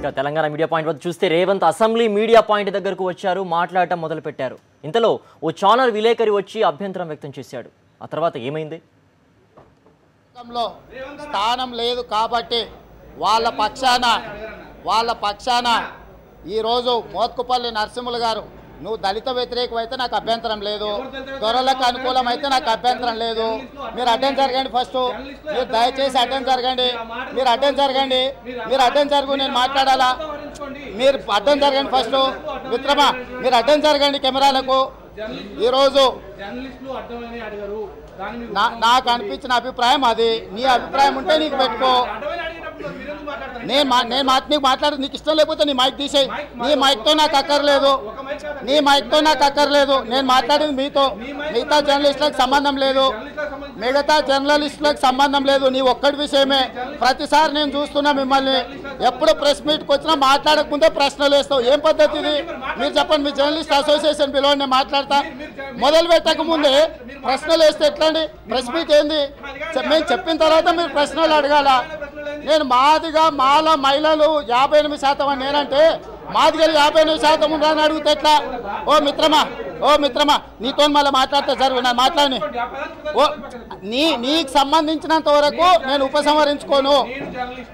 ఇక Telangana media point వద్ద చూస్తే రేవంత్ అసెంబ్లీ మీడియా పాయింట్ దగ్గరకు వచ్చారు, మాట్లాడటం మొదలుపెట్టారు. ఇంతలో ఓ ఛానల్ విలేకరి వచ్చి అభ్యంతరం వ్యక్తం చేశాడు. ఆ తర్వాత ఏమైంది? స్థానం లేదు కాబట్టి వాళ్ళ పక్షాన ఈరోజు మోత్కుపల్లి నరసింహులు గారు, నువ్వు దళిత వ్యతిరేకం అయితే నాకు అభ్యంతరం లేదు, దొరలకు అనుకూలం అయితే నాకు అభ్యంతరం లేదు, మీరు అటెండ్ జరగండి, ఫస్ట్ మీరు దయచేసి అటెండ్ జరగండి, మీరు అటెండ్ జరుగు, నేను మాట్లాడాలా, మీరు అటెండ్ జరగండి, ఫస్ట్ మిత్రమా మీరు అటెండ్ జరగండి కెమెరాలకు. ఈరోజు నాకు అనిపించిన అభిప్రాయం అది, నీ అభిప్రాయం ఉంటే నీకు పెట్టుకో, నేను నీకు మాట్లాడు, నీకు ఇష్టం లేకపోతే నీ మైక్ తీసేయి, నీ మైక్తో నాకు అక్కర్లేదు, నేను మాట్లాడింది మీతో, మిగతా జర్నలిస్టులకు సంబంధం లేదు, నీ ఒక్కడి విషయమే. ప్రతిసారి నేను చూస్తున్నా మిమ్మల్ని, ఎప్పుడు ప్రెస్ మీట్కి వచ్చినా మాట్లాడకముందే ప్రశ్నలు వేస్తావు, ఏం పద్ధతి ఇది? మీరు చెప్పండి, మీ జర్నలిస్ట్ అసోసియేషన్ పిలవండి, నేను మాట్లాడతా. మొదలు పెట్టక ముందే ప్రశ్నలు వేస్తే ఎట్లండి? ప్రెస్ మీట్ ఏంది? మేము చెప్పిన తర్వాత మీరు ప్రశ్నలు అడగాల. నేను మాల మహిళలు 58% అని నేనంటే మాదిగలు 58% ఉండాలని అడిగితే ఎట్లా? ఓ మిత్రమా నీతో మళ్ళీ మాట్లాడితే జరుగు, నేను మాట్లాడి నీకు సంబంధించినంత వరకు నేను ఉపసంహరించుకోను,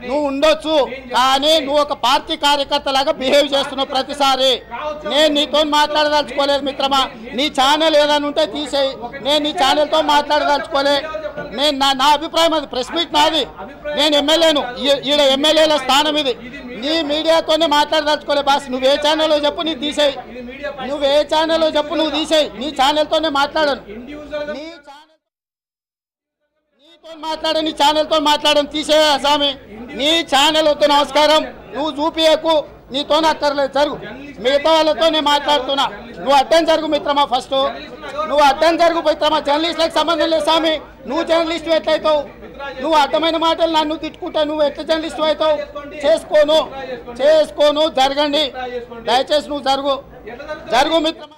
నువ్వు ఉండొచ్చు, కానీ నువ్వు ఒక పార్టీ కార్యకర్తలాగా బిహేవ్ చేస్తున్నావు ప్రతిసారి. నేను నీతో మాట్లాడదలుచుకోలేదు మిత్రమా, నీ ఛానల్ ఏదైనా ఉంటే తీసేయి, నేను నీ ఛానల్తో మాట్లాడదలుచుకోలే. నేను నా అభిప్రాయం అది, ప్రెస్ మీట్ నాది, నేను ఎమ్మెల్యేను, ఈడ ఎమ్మెల్యేల స్థానం ఇది, నీ మీడియాతోనే మాట్లాడదలుచుకోలే బాస్. నువ్వే ఛానల్లో చెప్పు, నీకు తీసేయి, నువ్వే ఛానల్లో చెప్పు, నువ్వు తీసేయి, నీ ఛానల్తోనే మాట్లాడను, నీ ఛానల్తో మాట్లాడను, తీసేయ స్వామి, నీ ఛానల్ వద్దు, నమస్కారం, నువ్వు చూపియకు, నీతో అక్కర్లేదు, జరుగు, మిగతా వాళ్ళతో నేను మాట్లాడుతున్నా, నువ్వు అడ్డం జరుగు మిత్రమా, ఫస్ట్ నువ్వు అడ్డం జరుగు మిత్రమా, జర్నలిస్టులకు సంబంధం లేదు స్వామి, నువ్వు జర్నలిస్ట్ ఎట్లయితావు? నువ్వు అడ్డమైన మాటలు నన్ను తిట్టుకుంటా, నువ్వు ఎట్లా జర్నలిస్ట్ అవుతావు? చేసుకోను, జరగండి, దయచేసి నువ్వు జరుగు మిత్రమా.